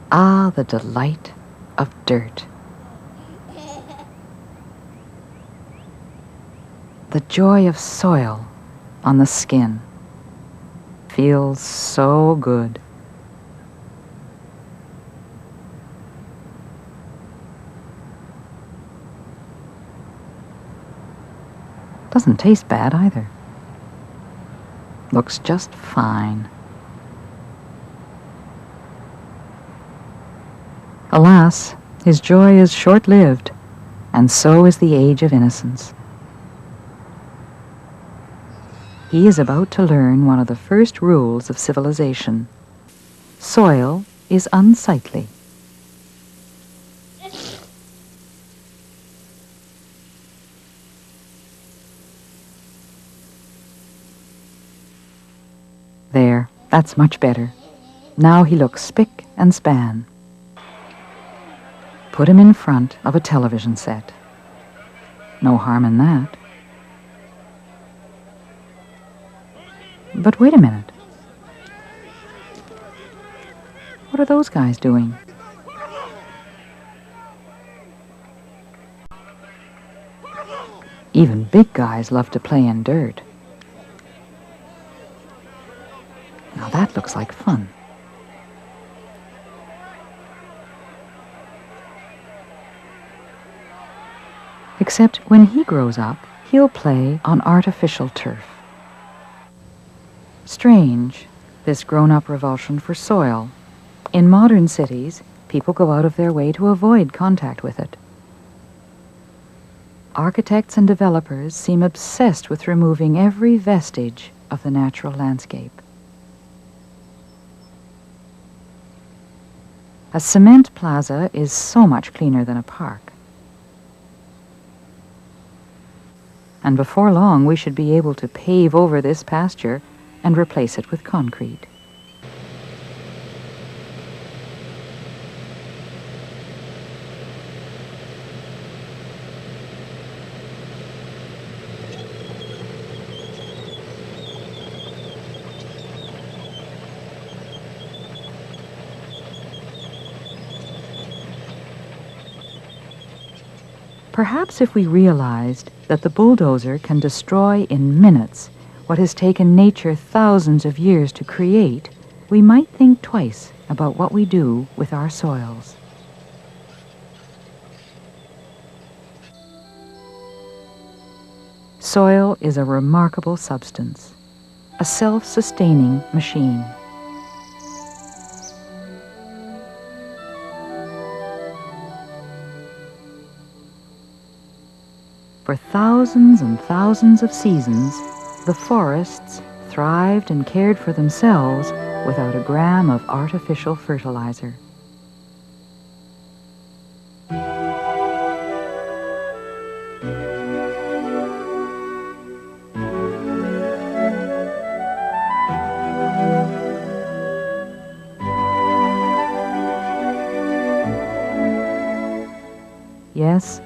Ah, the delight of dirt. The joy of soil on the skin feels so good. Doesn't taste bad either. Looks just fine. Alas, his joy is short-lived, and so is the age of innocence. He is about to learn one of the first rules of civilization. Soil is unsightly. There, that's much better. Now he looks spick and span. Put him in front of a television set. No harm in that. But wait a minute. What are those guys doing? Even big guys love to play in dirt. Now that looks like fun. Except when he grows up, he'll play on artificial turf. Strange, this grown-up revulsion for soil. In modern cities, people go out of their way to avoid contact with it. Architects and developers seem obsessed with removing every vestige of the natural landscape. A cement plaza is so much cleaner than a park. And before long, we should be able to pave over this pasture and replace it with concrete. Perhaps if we realized that the bulldozer can destroy in minutes what has taken nature thousands of years to create, we might think twice about what we do with our soils. Soil is a remarkable substance, a self-sustaining machine. For thousands and thousands of seasons, the forests thrived and cared for themselves without a gram of artificial fertilizer. Yes,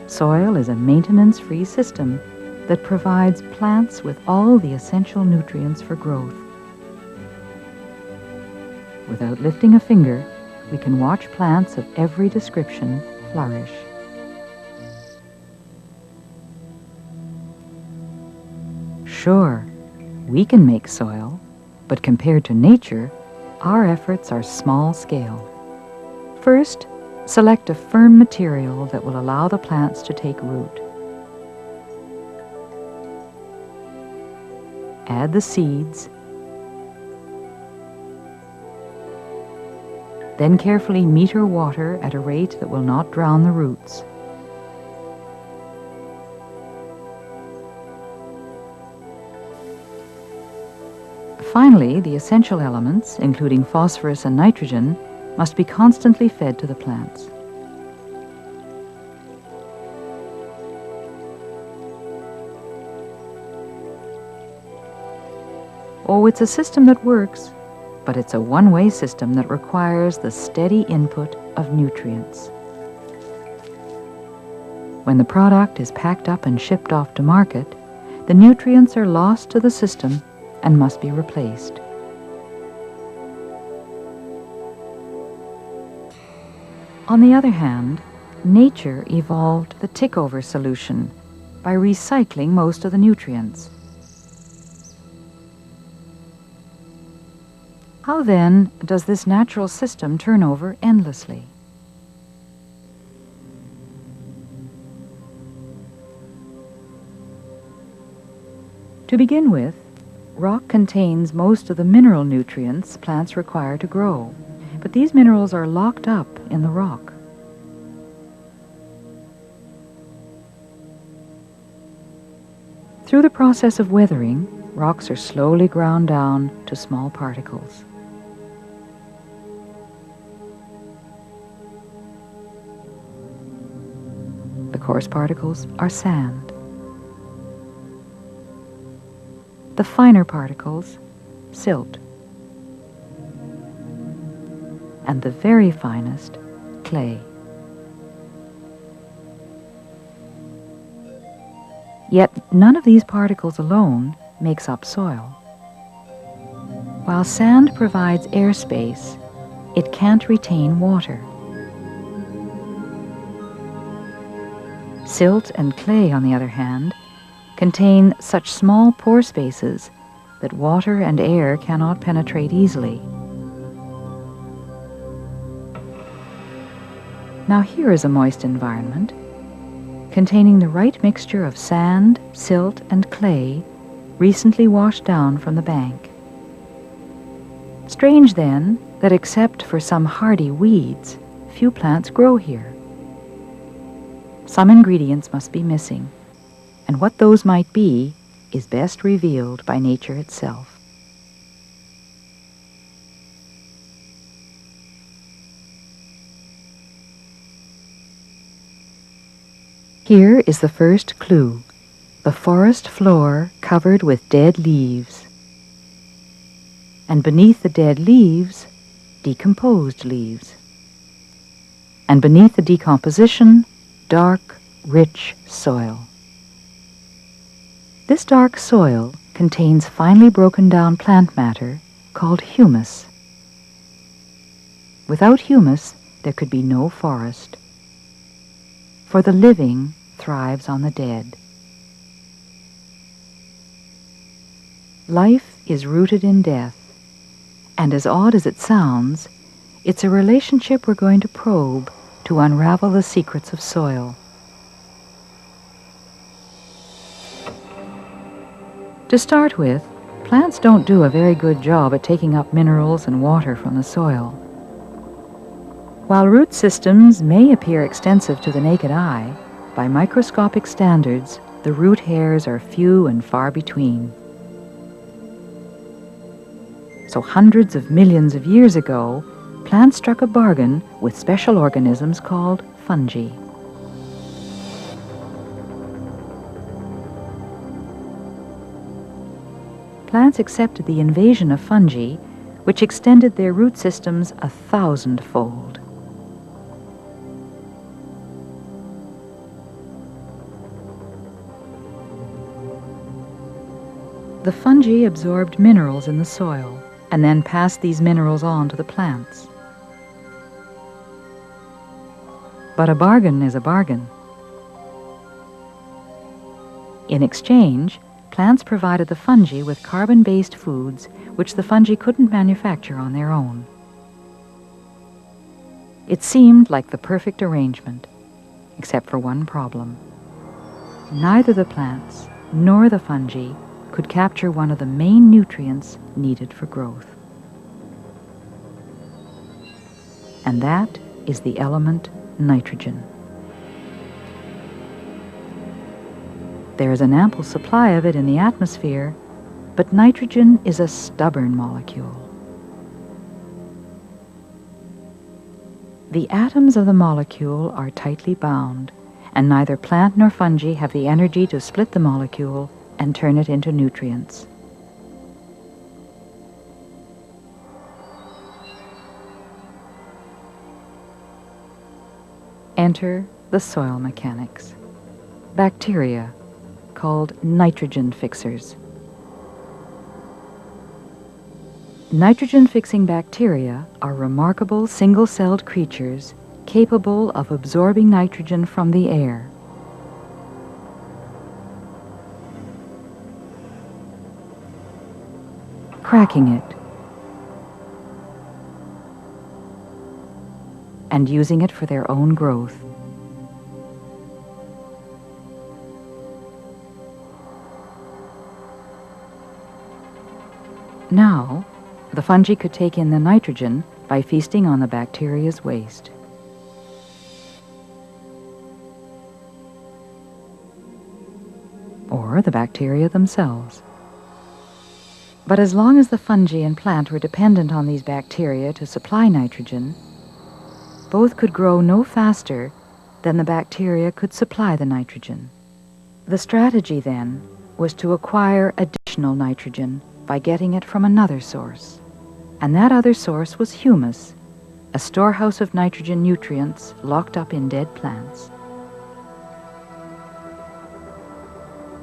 soil is a maintenance-free system that provides plants with all the essential nutrients for growth. Without lifting a finger, we can watch plants of every description flourish. Sure, we can make soil, but compared to nature, our efforts are small scale. First, select a firm material that will allow the plants to take root. Add the seeds. Then carefully meter water at a rate that will not drown the roots. Finally, the essential elements, including phosphorus and nitrogen, must be constantly fed to the plants. Oh, it's a system that works, but it's a one-way system that requires the steady input of nutrients. When the product is packed up and shipped off to market, the nutrients are lost to the system and must be replaced. On the other hand, nature evolved the tick-over solution by recycling most of the nutrients. How then does this natural system turn over endlessly? To begin with, rock contains most of the mineral nutrients plants require to grow, but these minerals are locked up in the rock. Through the process of weathering, rocks are slowly ground down to small particles. The coarse particles are sand. The finer particles, silt. And the very finest, clay. Yet none of these particles alone makes up soil. While sand provides airspace, it can't retain water. Silt and clay, on the other hand, contain such small pore spaces that water and air cannot penetrate easily. Now here is a moist environment containing the right mixture of sand, silt, and clay recently washed down from the bank. Strange, then, that except for some hardy weeds, few plants grow here. Some ingredients must be missing, and what those might be is best revealed by nature itself. Here is the first clue, the forest floor covered with dead leaves. And beneath the dead leaves, decomposed leaves. And beneath the decomposition, dark, rich soil. This dark soil contains finely broken down plant matter called humus. Without humus, there could be no forest. For the living thrives on the dead. Life is rooted in death, and as odd as it sounds, it's a relationship we're going to probe to unravel the secrets of soil. To start with, plants don't do a very good job at taking up minerals and water from the soil. While root systems may appear extensive to the naked eye, by microscopic standards, the root hairs are few and far between. So hundreds of millions of years ago, plants struck a bargain with special organisms called fungi. Plants accepted the invasion of fungi, which extended their root systems 1,000-fold. The fungi absorbed minerals in the soil and then passed these minerals on to the plants. But a bargain is a bargain. In exchange, plants provided the fungi with carbon-based foods which the fungi couldn't manufacture on their own. It seemed like the perfect arrangement, except for one problem. Neither the plants nor the fungi could capture one of the main nutrients needed for growth. And that is the element nitrogen. There is an ample supply of it in the atmosphere, but nitrogen is a stubborn molecule. The atoms of the molecule are tightly bound, and neither plant nor fungi have the energy to split the molecule and turn it into nutrients. Enter the soil mechanics. Bacteria, called nitrogen fixers. Nitrogen-fixing bacteria are remarkable single-celled creatures capable of absorbing nitrogen from the air. Cracking it, and using it for their own growth. Now, the fungi could take in the nitrogen by feasting on the bacteria's waste. Or the bacteria themselves. But as long as the fungi and plant were dependent on these bacteria to supply nitrogen, both could grow no faster than the bacteria could supply the nitrogen. The strategy, then, was to acquire additional nitrogen by getting it from another source. And that other source was humus, a storehouse of nitrogen nutrients locked up in dead plants.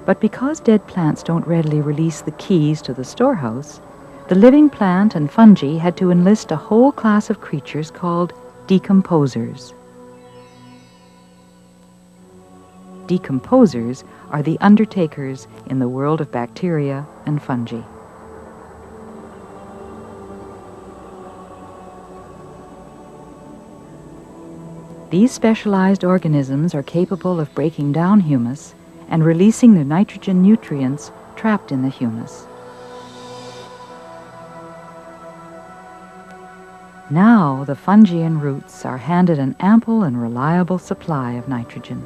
But because dead plants don't readily release the keys to the storehouse, the living plant and fungi had to enlist a whole class of creatures called decomposers. Decomposers are the undertakers in the world of bacteria and fungi. These specialized organisms are capable of breaking down humus and releasing the nitrogen nutrients trapped in the humus. Now the fungi and roots are handed an ample and reliable supply of nitrogen.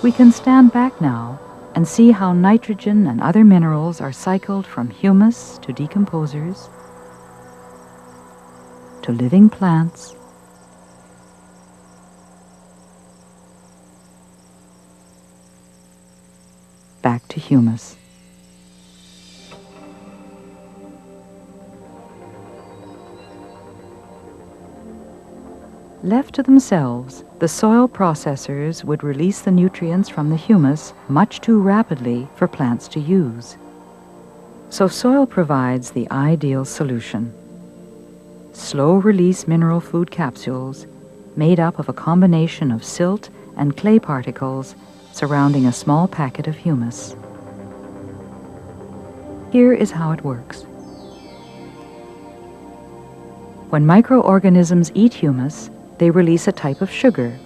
We can stand back now and see how nitrogen and other minerals are cycled from humus to decomposers, to living plants, back to humus. Left to themselves, the soil processors would release the nutrients from the humus much too rapidly for plants to use. So soil provides the ideal solution. Slow-release mineral food capsules made up of a combination of silt and clay particles surrounding a small packet of humus. Here is how it works. When microorganisms eat humus, they release a type of sugar.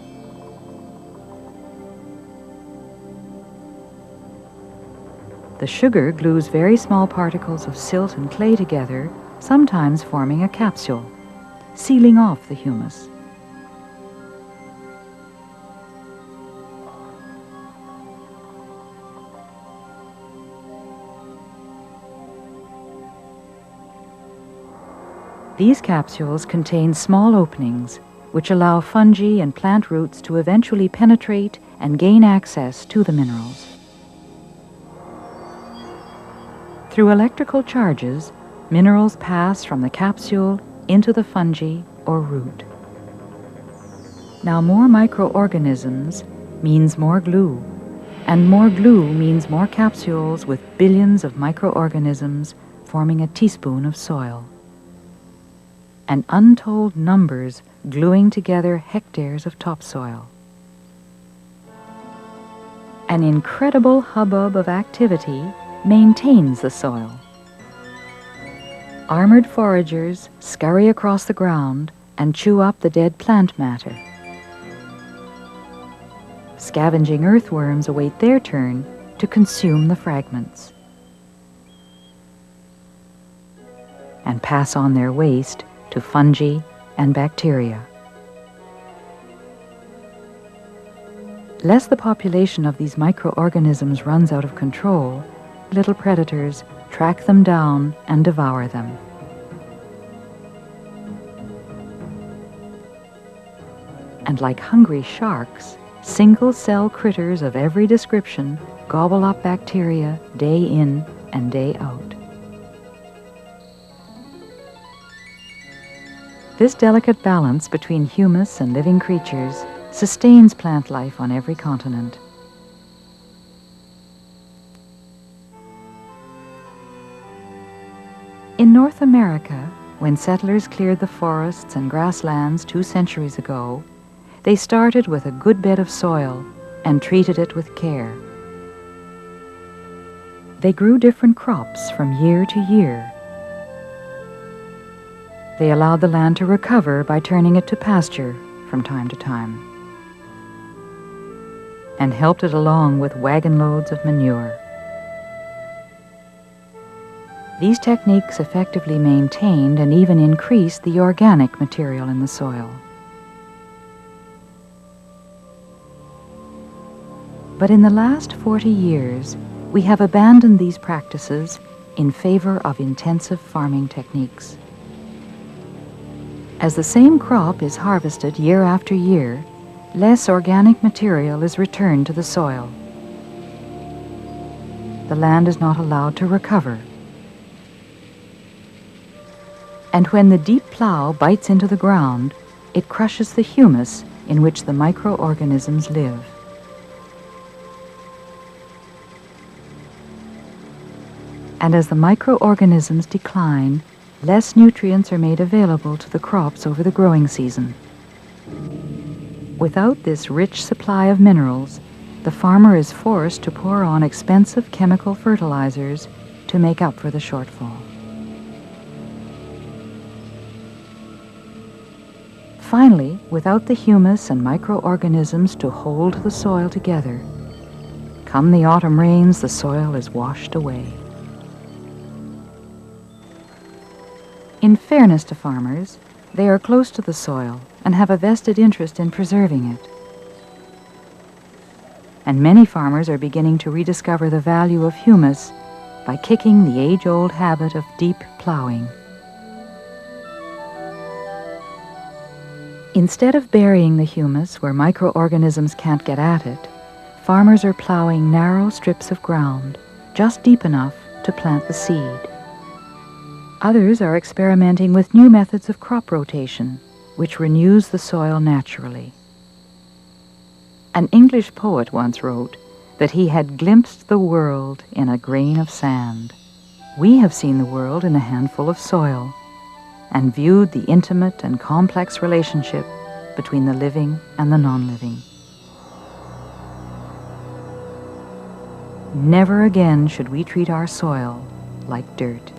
The sugar glues very small particles of silt and clay together, sometimes forming a capsule, sealing off the humus. These capsules contain small openings which allow fungi and plant roots to eventually penetrate and gain access to the minerals. Through electrical charges, minerals pass from the capsule into the fungi or root. Now, more microorganisms means more glue, and more glue means more capsules with billions of microorganisms forming a teaspoon of soil. And untold numbers gluing together hectares of topsoil. An incredible hubbub of activity maintains the soil. Armored foragers scurry across the ground and chew up the dead plant matter. Scavenging earthworms await their turn to consume the fragments and pass on their waste to fungi and bacteria. Lest the population of these microorganisms runs out of control, little predators track them down and devour them. And like hungry sharks, single-cell critters of every description gobble up bacteria day in and day out. This delicate balance between humus and living creatures sustains plant life on every continent. In North America, When settlers cleared the forests and grasslands 2 centuries ago, they started with a good bed of soil and treated it with care. They grew different crops from year to year. They allowed the land to recover by turning it to pasture from time to time, and helped it along with wagon loads of manure. These techniques effectively maintained and even increased the organic material in the soil. But in the last 40 years, we have abandoned these practices in favor of intensive farming techniques. As the same crop is harvested year after year, less organic material is returned to the soil. The land is not allowed to recover. And when the deep plow bites into the ground, it crushes the humus in which the microorganisms live. And as the microorganisms decline, less nutrients are made available to the crops over the growing season. Without this rich supply of minerals, the farmer is forced to pour on expensive chemical fertilizers to make up for the shortfall. Finally, without the humus and microorganisms to hold the soil together, come the autumn rains, the soil is washed away. In fairness to farmers, they are close to the soil and have a vested interest in preserving it. And many farmers are beginning to rediscover the value of humus by kicking the age-old habit of deep plowing. Instead of burying the humus where microorganisms can't get at it, farmers are plowing narrow strips of ground, just deep enough to plant the seed. Others are experimenting with new methods of crop rotation, which renews the soil naturally. An English poet once wrote that he had glimpsed the world in a grain of sand. We have seen the world in a handful of soil, and viewed the intimate and complex relationship between the living and the non-living. Never again should we treat our soil like dirt.